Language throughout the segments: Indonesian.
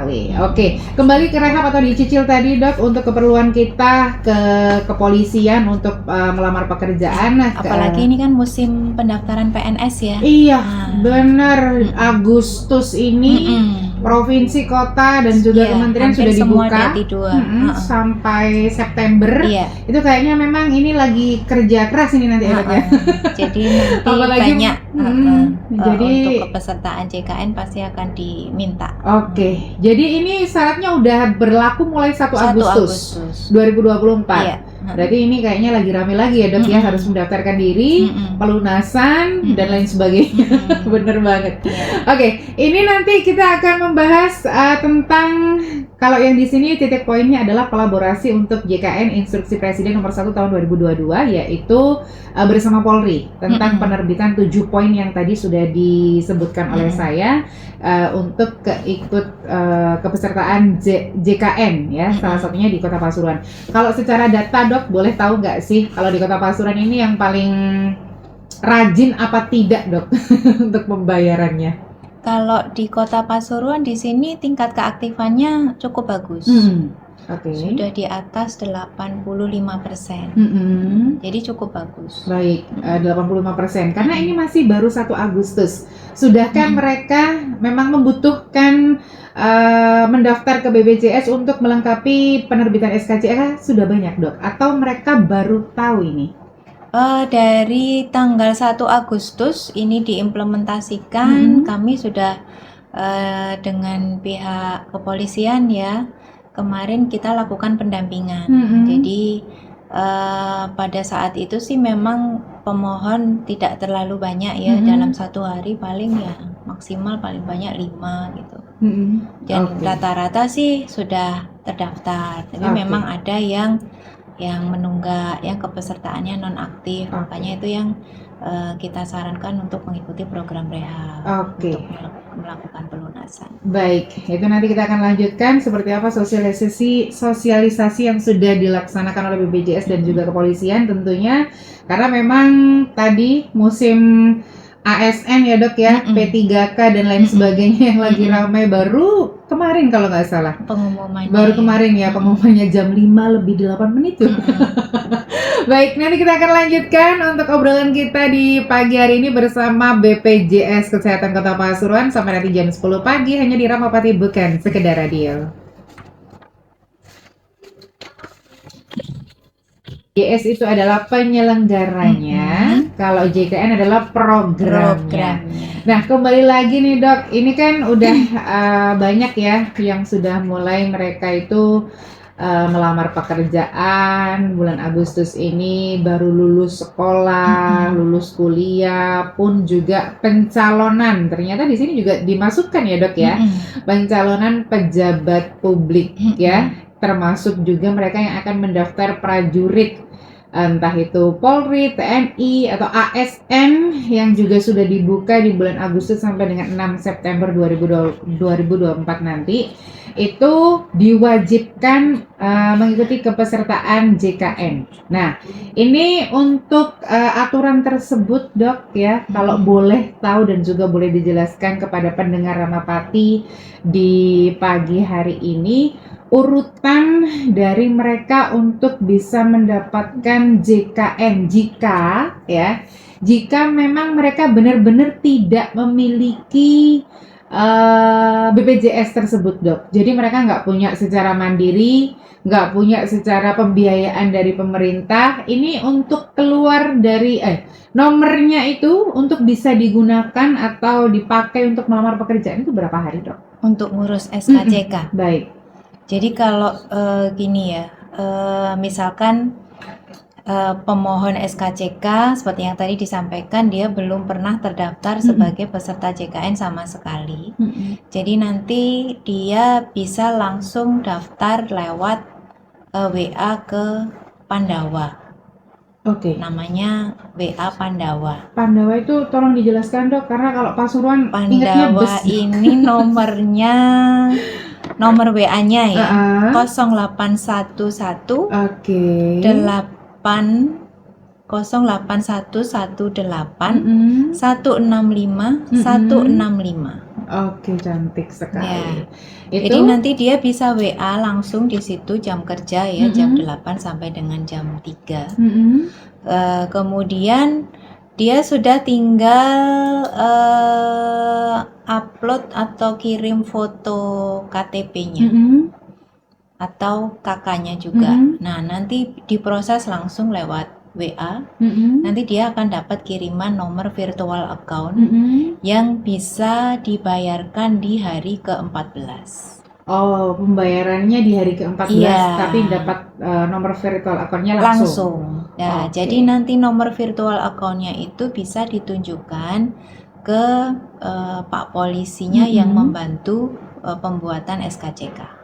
sekali. Oke, kembali ke rehab atau dicicil tadi dok, untuk keperluan kita ke kepolisian untuk melamar pekerjaan. Apalagi ini kan musim pendaftaran PNS ya. Iya, benar. Agustus ini provinsi, kota dan juga kementerian sudah dibuka sampai September. Itu kayaknya memang ini lagi kerja keras ini nanti ya. Jadi nanti banyak jadi untuk kepesertaan JKN pasti akan diminta. Oke, jadi ini syaratnya udah berlaku mulai 1 Agustus 2024. Berarti ini kayaknya lagi rame lagi ya dok ya, harus mendaftarkan diri, pelunasan dan lain sebagainya. Bener banget. Oke, ini nanti kita akan membahas tentang, kalau yang di sini titik poinnya adalah kolaborasi untuk JKN Instruksi Presiden nomor 1 tahun 2022, yaitu bersama Polri tentang penerbitan 7 poin yang tadi sudah disebutkan oleh saya untuk ikut kepesertaan JKN ya, salah satunya di Kota Pasuruan. Kalau secara data dok, boleh tahu nggak sih kalau di Kota Pasuruan ini yang paling rajin apa tidak dok untuk pembayarannya? Kalau di Kota Pasuruan di sini tingkat keaktifannya cukup bagus. Sudah di atas 85%. Jadi cukup bagus. Baik, 85%. Karena ini masih baru 1 Agustus. Sudahkah mereka memang membutuhkan mendaftar ke BPJS untuk melengkapi penerbitan SKCK sudah banyak dok? Atau mereka baru tahu ini? Dari tanggal 1 Agustus ini diimplementasikan, kami sudah dengan pihak kepolisian ya, kemarin kita lakukan pendampingan. Jadi pada saat itu sih memang pemohon tidak terlalu banyak ya, dalam 1 hari paling ya maksimal paling banyak 5 gitu. Dan rata-rata sih sudah terdaftar, tapi memang ada yang menunggak, yang kepesertaannya non aktif, makanya itu yang kita sarankan untuk mengikuti program rehab untuk melakukan pelunasan. Baik, itu nanti kita akan lanjutkan seperti apa sosialisasi yang sudah dilaksanakan oleh BPJS dan juga kepolisian tentunya, karena memang tadi musim ASN ya dok ya, P3K dan lain sebagainya yang lagi ramai baru kemarin kalau nggak salah. Pengumumannya. Baru kemarin ya, pengumumannya jam 5 lebih 8 menit tuh. Baik, nanti kita akan lanjutkan untuk obrolan kita di pagi hari ini bersama BPJS Kesehatan Kota Pasuruan sampai nanti jam 10 pagi hanya di Ramapati Bukan Sekedar Radio. JS itu adalah penyelenggaranya, kalau JKN adalah programnya. Nah, kembali lagi nih dok, ini kan udah banyak ya yang sudah mulai mereka itu melamar pekerjaan bulan Agustus ini, baru lulus sekolah, lulus kuliah pun juga pencalonan. Ternyata di sini juga dimasukkan ya dok ya, pencalonan pejabat publik ya. Termasuk juga mereka yang akan mendaftar prajurit, entah itu Polri, TNI, atau ASN yang juga sudah dibuka di bulan Agustus sampai dengan 6 September 2024 nanti. Itu diwajibkan mengikuti kepesertaan JKN. Nah, ini untuk aturan tersebut dok ya, kalau boleh tahu dan juga boleh dijelaskan kepada pendengar Ramapati di pagi hari ini, urutan dari mereka untuk bisa mendapatkan JKN jika memang mereka benar-benar tidak memiliki BPJS tersebut dok. Jadi mereka nggak punya secara mandiri, nggak punya secara pembiayaan dari pemerintah. Ini untuk keluar dari nomornya itu untuk bisa digunakan atau dipakai untuk melamar pekerjaan itu berapa hari dok? Untuk ngurus SKCK. Baik. Jadi kalau gini ya, misalkan pemohon SKCK seperti yang tadi disampaikan, dia belum pernah terdaftar sebagai peserta JKN sama sekali. Jadi nanti dia bisa langsung daftar lewat WA ke Pandawa. Namanya WA Pandawa. Pandawa itu tolong dijelaskan dok, karena kalau Pasuruan Pandawa ini nomornya nomor WA-nya ya 0811 08118 165 165. Oke, cantik sekali. Jadi nanti dia bisa WA langsung di situ jam kerja ya, jam 8 sampai dengan jam 3. Kemudian dia sudah tinggal upload atau kirim foto KTP-nya atau kakaknya juga. Nah, nanti diproses langsung lewat WA. Nanti dia akan dapat kiriman nomor virtual account yang bisa dibayarkan di hari ke-14. Oh, pembayarannya di hari ke-14, tapi dapat nomor virtual account-nya langsung. Ya, jadi nanti nomor virtual account-nya itu bisa ditunjukkan ke Pak polisinya yang membantu pembuatan SKCK.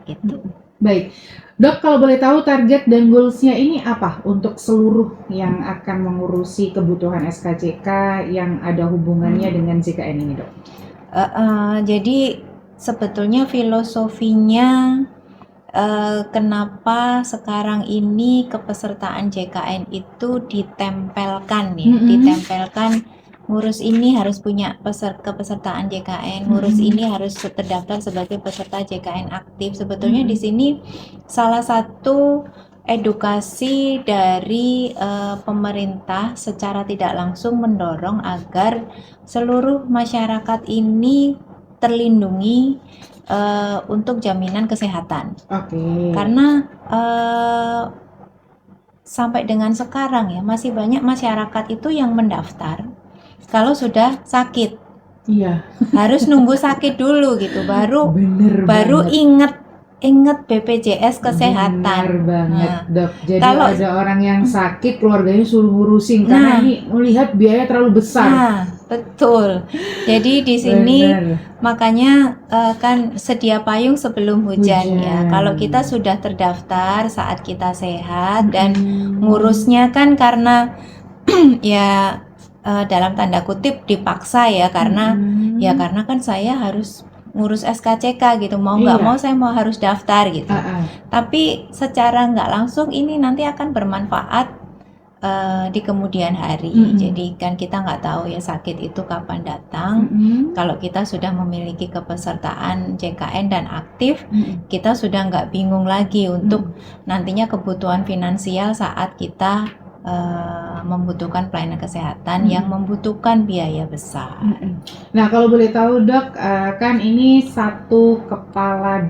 Gitu. Baik, Dok, kalau boleh tahu target dan goals-nya ini apa untuk seluruh yang akan mengurusi kebutuhan SKCK yang ada hubungannya dengan JKN ini, Dok? Jadi sebetulnya filosofinya kenapa sekarang ini kepesertaan JKN itu ditempelkan ya, ditempelkan ngurus ini harus punya kepesertaan JKN, ngurus ini harus terdaftar sebagai peserta JKN aktif. Sebetulnya di sini salah satu edukasi dari pemerintah secara tidak langsung mendorong agar seluruh masyarakat ini terlindungi untuk jaminan kesehatan. Karena sampai dengan sekarang ya masih banyak masyarakat itu yang mendaftar kalau sudah sakit. Harus nunggu sakit dulu gitu baru inget BPJS kesehatan. Benar banget, Dok. Jadi kalau ada orang yang sakit, keluarganya suruh ngurusin karena ini melihat biaya terlalu besar. Betul. Jadi di sini makanya kan sedia payung sebelum hujan ya. Kalau kita sudah terdaftar saat kita sehat dan ngurusnya kan karena ya dalam tanda kutip dipaksa ya karena kan saya harus ngurus SKCK gitu, mau nggak mau saya harus daftar gitu. Tapi secara nggak langsung ini nanti akan bermanfaat di kemudian hari. Jadi kan kita nggak tahu ya sakit itu kapan datang. Kalau kita sudah memiliki kepesertaan JKN dan aktif, kita sudah nggak bingung lagi untuk nantinya kebutuhan finansial saat kita membutuhkan pelayanan kesehatan yang membutuhkan biaya besar. Nah, kalau boleh tahu, Dok, kan ini satu kepala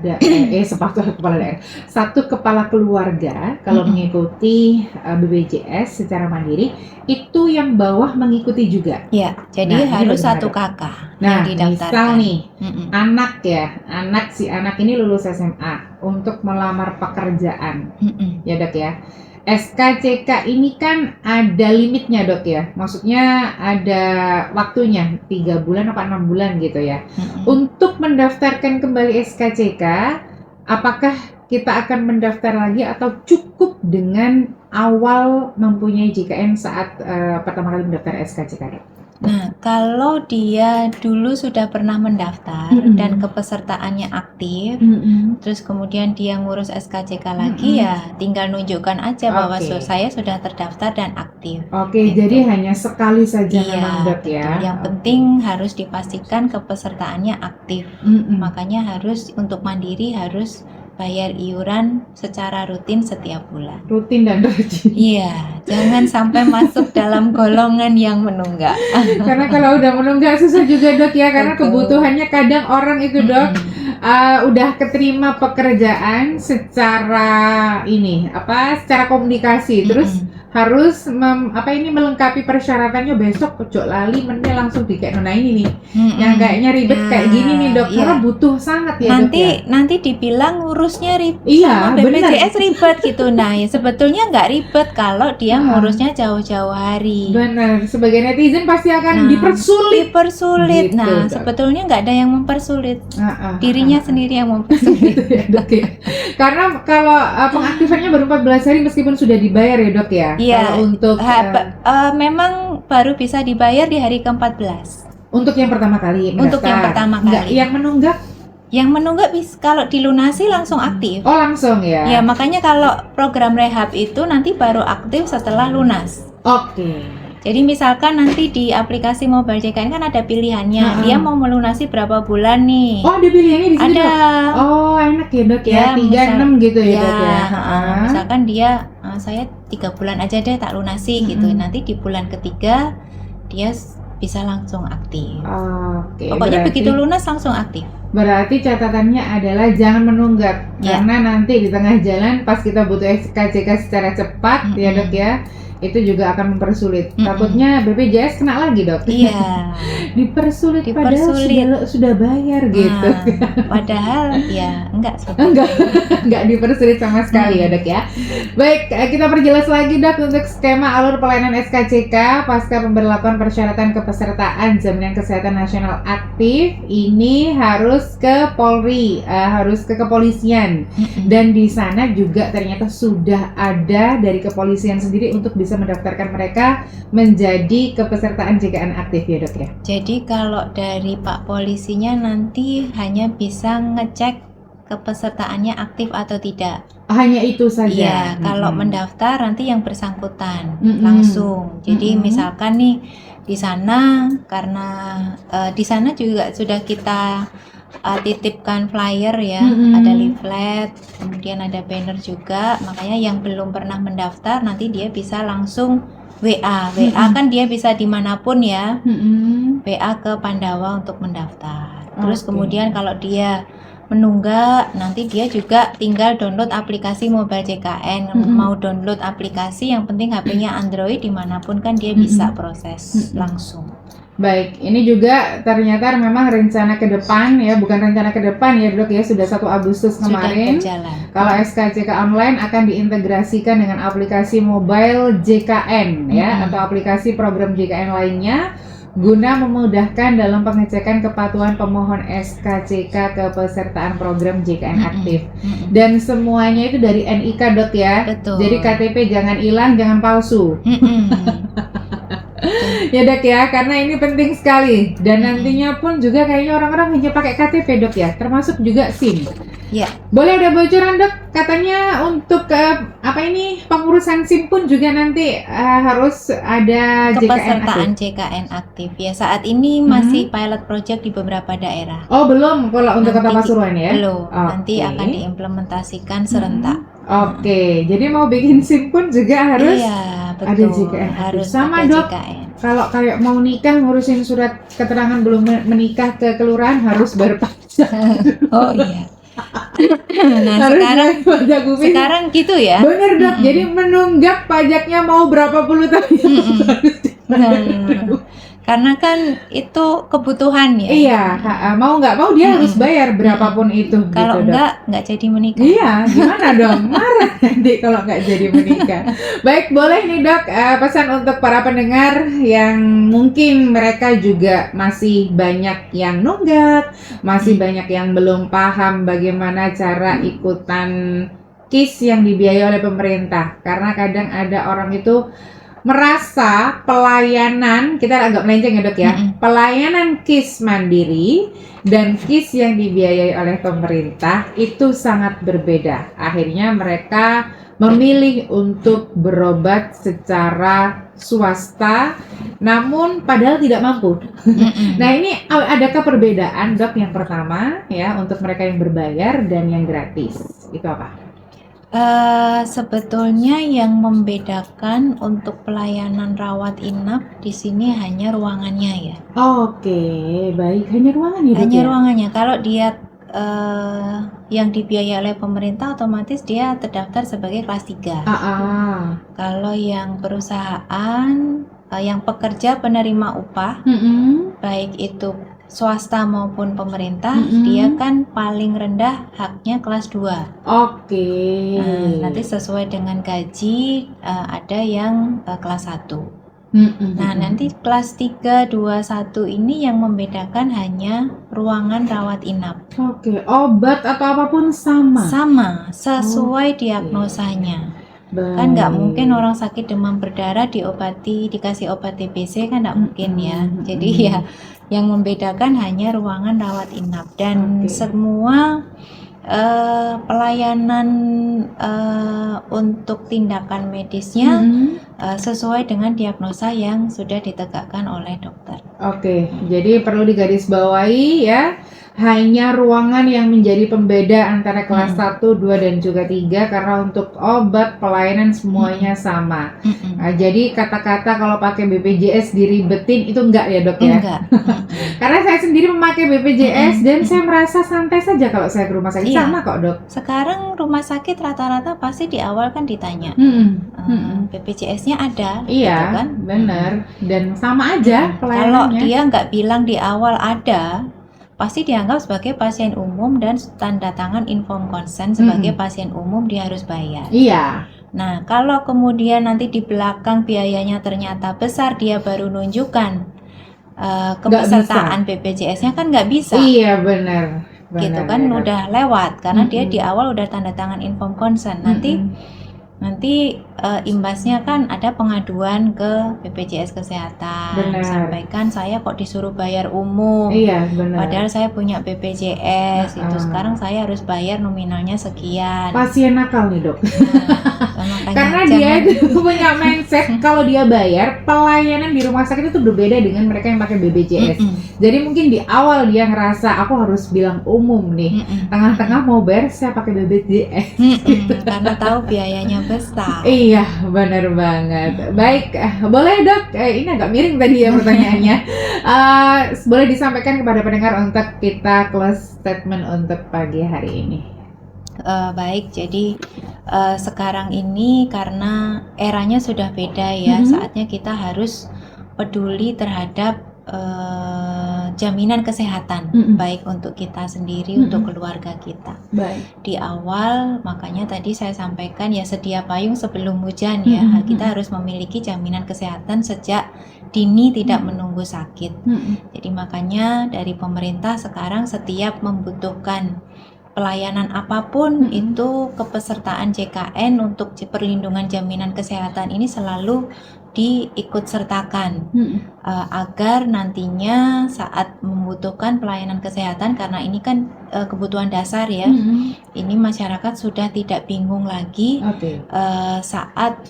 keluarga kalau mengikuti BPJS secara mandiri itu yang bawah mengikuti juga. Ya, jadi harus satu kakak yang didaftarkan. Misal nih, anak ini lulus SMA untuk melamar pekerjaan, ya Dok ya. SKCK ini kan ada limitnya, Dok ya. Maksudnya ada waktunya 3 bulan apa 6 bulan gitu ya. Untuk mendaftarkan kembali SKCK, apakah kita akan mendaftar lagi atau cukup dengan awal mempunyai JKN saat pertama kali mendaftar SKCK, Dok? Nah, kalau dia dulu sudah pernah mendaftar dan kepesertaannya aktif, terus kemudian dia ngurus SKCK lagi ya tinggal nunjukkan aja bahwa saya sudah terdaftar dan aktif. Gitu. Jadi hanya sekali saja memang, Dok ya. Yang penting harus dipastikan kepesertaannya aktif. Makanya harus untuk mandiri harus bayar iuran secara rutin setiap bulan. Rutin dan rajin. Iya, jangan sampai masuk dalam golongan yang menunggak. Karena kalau udah menunggak susah juga, Dok ya, karena kebutuhannya kadang orang itu, Dok, udah keterima pekerjaan secara secara komunikasi, terus harus melengkapi persyaratannya besok ojo lali meneh langsung dikek ini nih. Yang kayaknya ribet kayak gini nih, Dok. Karena butuh sangat ya, Dok ya. Nanti dibilang ngurusnya ribet sama BPJS ribet gitu. Nah, ya sebetulnya nggak ribet kalau dia ngurusnya jauh-jauh hari. Benar. Sebagai netizen pasti akan dipersulit. Gitu, nah, Dok. Sebetulnya nggak ada yang mempersulit. Dirinya sendiri yang mempersulit. Gitu ya, Dok ya. Karena kalau pengaktifannya baru 14 hari meskipun sudah dibayar ya, Dok ya. Iya, untuk memang baru bisa dibayar di hari ke-14. Untuk yang pertama kali mendaftar. Untuk yang pertama kali. Yang menunggak? Yang menunggak bisa kalau dilunasi langsung aktif. Oh, langsung ya. Ya, makanya kalau program rehab itu nanti baru aktif setelah lunas. Oke. Jadi misalkan nanti di aplikasi mobile JKN kan ada pilihannya, dia mau melunasi berapa bulan nih. Oh, ada pilihannya di situ, Ada. Dok? Oh, enak ya, Dok ya. 36 gitu ya, Dok ya. Misalkan dia saya 3 bulan aja deh tak lunasi gitu. Nanti di bulan ketiga dia bisa langsung aktif. Oke. Pokoknya begitu lunas langsung aktif. Berarti catatannya adalah jangan menunggak, karena nanti di tengah jalan pas kita butuh SKCK secara cepat ya, Dok ya, itu juga akan mempersulit. Takutnya BPJS kena lagi, Dok. Iya. Dipersulit padahal sudah bayar gitu. Padahal ya enggak dipersulit sama sekali ya, Dok ya. Baik, kita perjelas lagi, Dok, untuk skema alur pelayanan SKCK pasca pemberlakuan persyaratan kepesertaan Jaminan Kesehatan Nasional Aktif. Ini harus ke Polri, harus ke kepolisian. Dan di sana juga ternyata sudah ada dari kepolisian sendiri untuk bisa mendaftarkan mereka menjadi kepesertaan JKN aktif ya, Dok ya. Jadi kalau dari Pak Polisinya nanti hanya bisa ngecek kepesertaannya aktif atau tidak. Hanya itu saja. Iya, kalau mendaftar nanti yang bersangkutan langsung. Jadi misalkan nih di sana karena di sana juga sudah kita titipkan flyer ya, ada leaflet, kemudian ada banner juga. Makanya yang belum pernah mendaftar nanti dia bisa langsung WA kan dia bisa dimanapun ya, WA ke Pandawa untuk mendaftar. Terus kemudian kalau dia menunggak, nanti dia juga tinggal download aplikasi mobile JKN. Mau download aplikasi, yang penting HP-nya Android, dimanapun kan dia bisa proses langsung. Baik, ini juga ternyata memang rencana ke depan ya, bukan rencana ke depan ya, Dok ya, sudah 1 Agustus kemarin. Kalau SKCK online akan diintegrasikan dengan aplikasi mobile JKN ya, atau aplikasi program JKN lainnya guna memudahkan dalam pengecekan kepatuhan pemohon SKCK kepesertaan program JKN aktif. Dan semuanya itu dari NIK, Dok ya. Betul. Jadi KTP jangan hilang, jangan palsu. Ya, Dok ya, karena ini penting sekali. Dan nantinya pun juga kayaknya orang-orang hanya pakai KTP, Dok ya, termasuk juga SIM. Ya. Boleh ada bocoran, Dok? Katanya untuk pengurusan SIM pun juga nanti harus ada kepesertaan JKN aktif. Ya, saat ini masih pilot project di beberapa daerah. Oh, belum kalau untuk Kota Pasuruan ya? Belum. Nanti akan diimplementasikan serentak. Oke, jadi mau bikin SIM pun juga harus betul, ada JKN harus sama, ada Dok. JKN. Kalau kayak mau nikah ngurusin surat keterangan belum menikah ke kelurahan harus bayar pajak. Oh iya. Nah, sekarang gitu ya. Bener, Dok. Jadi menunggak pajaknya mau berapa puluh tahun. Karena kan itu kebutuhan ya. Iya, mau nggak mau dia harus bayar berapapun itu. Kalau gitu, nggak jadi menikah. Iya, gimana dong? Marah nanti kalau nggak jadi menikah. Baik, boleh nih, Dok, pesan untuk para pendengar yang mungkin mereka juga masih banyak yang nunggak, masih banyak yang belum paham bagaimana cara ikutan KIS yang dibiayai oleh pemerintah. Karena kadang ada orang itu merasa pelayanan, kita agak melenceng ya, Dok ya, pelayanan KIS mandiri dan KIS yang dibiayai oleh pemerintah itu sangat berbeda. Akhirnya mereka memilih untuk berobat secara swasta, namun padahal tidak mampu. Nah, ini adakah perbedaan, Dok, yang pertama ya untuk mereka yang berbayar dan yang gratis? Itu apa? Sebetulnya yang membedakan untuk pelayanan rawat inap di sini hanya ruangannya ya. Oke, baik, hanya ruangannya. Hanya ruangannya. Kalau dia yang dibiayai oleh pemerintah, otomatis dia terdaftar sebagai kelas 3. Kalau yang perusahaan, yang pekerja penerima upah, baik itu swasta maupun pemerintah, dia kan paling rendah haknya kelas 2. Oke. Nanti sesuai dengan gaji ada yang kelas 1. Nah, nanti kelas 3, 2, 1 ini yang membedakan hanya ruangan rawat inap. Oke, obat atau apapun sama? Sama, sesuai diagnosanya. Kan nggak mungkin orang sakit demam berdarah dikasih obat TBC, kan nggak mungkin ya. Jadi ya yang membedakan hanya ruangan rawat inap dan semua pelayanan untuk tindakan medisnya sesuai dengan diagnosa yang sudah ditegakkan oleh dokter. Oke, jadi perlu digarisbawahi ya, hanya ruangan yang menjadi pembeda antara kelas 1, 2, dan juga 3 karena untuk obat pelayanan semuanya sama. Nah, jadi kata-kata kalau pakai BPJS diribetin itu enggak ya dok ya? Enggak. Karena saya sendiri memakai BPJS dan saya merasa santai saja kalau saya ke rumah sakit. Iya. Sama kok dok. Sekarang rumah sakit rata-rata pasti di awal kan ditanya BPJS-nya ada, Iya, gitu kan? benar. Dan sama aja Kalau pelayanannya. dia nggak bilang di awal ada, pasti dianggap sebagai pasien umum dan tanda tangan inform consent sebagai pasien umum dia harus bayar. Iya. Nah, kalau kemudian nanti di belakang biayanya ternyata besar, dia baru nunjukkan kepesertaan BPJS-nya kan nggak bisa. Iya, benar. Gitu kan, udah lewat karena dia di awal udah tanda tangan inform consent. Nanti imbasnya kan ada pengaduan ke BPJS Kesehatan. Sampaikan saya kok disuruh bayar umum. Iya, benar. Padahal saya punya BPJS itu sekarang saya harus bayar nominalnya sekian. Pasien nakal nih dok. Karena jangan, dia itu punya mindset kalau dia bayar pelayanan di rumah sakit itu berbeda dengan mereka yang pakai BPJS. Jadi mungkin di awal dia ngerasa aku harus bilang umum nih. Tengah-tengah mau bayar saya pakai BPJS. Gitu. Karena tahu biayanya besar. Iya, benar banget. Baik, boleh dok. Ini agak miring tadi ya pertanyaannya. Boleh disampaikan kepada pendengar untuk kita close statement untuk pagi hari ini. Baik, jadi sekarang ini karena eranya sudah beda ya, saatnya kita harus peduli terhadap jaminan kesehatan, baik untuk kita sendiri, untuk keluarga kita. Baik. Di awal, makanya tadi saya sampaikan ya sedia payung sebelum hujan ya, kita harus memiliki jaminan kesehatan sejak dini, tidak menunggu sakit. Jadi makanya dari pemerintah sekarang setiap membutuhkan pelayanan apapun itu kepesertaan JKN untuk perlindungan jaminan kesehatan ini selalu diikutsertakan agar nantinya saat membutuhkan pelayanan kesehatan, karena ini kan kebutuhan dasar ya, ini masyarakat sudah tidak bingung lagi saat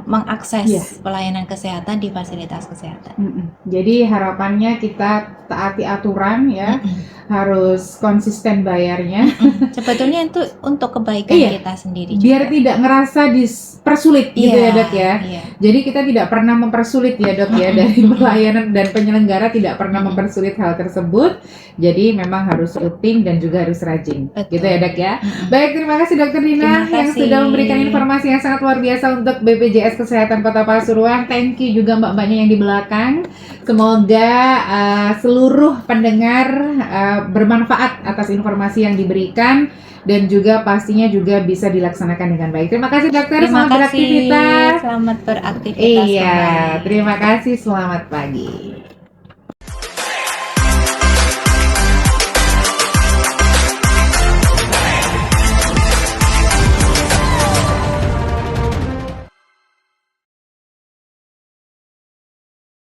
mengakses pelayanan kesehatan di fasilitas kesehatan. Jadi harapannya kita taati aturan ya, harus konsisten bayarnya. Sebetulnya itu untuk kebaikan kita sendiri juga. Biar tidak ngerasa dipersulit gitu ya dok ya. Jadi kita tidak pernah mempersulit ya dok ya, dari pelayanan dan penyelenggara tidak pernah mempersulit hal tersebut. Jadi memang harus rutin dan juga harus rajin. Betul. Gitu ya dok ya. Baik, terima kasih Dokter Dina yang sudah memberikan informasi yang sangat luar biasa untuk BPJS Kesehatan Kota Pasuruan. Thank you juga mbak-mbaknya yang di belakang. Semoga seluruh pendengar bermanfaat atas informasi yang diberikan dan juga pastinya juga bisa dilaksanakan dengan baik. Terima kasih dokter, selamat beraktivitas. Selamat beraktivitas. Iya, terima kasih, selamat pagi.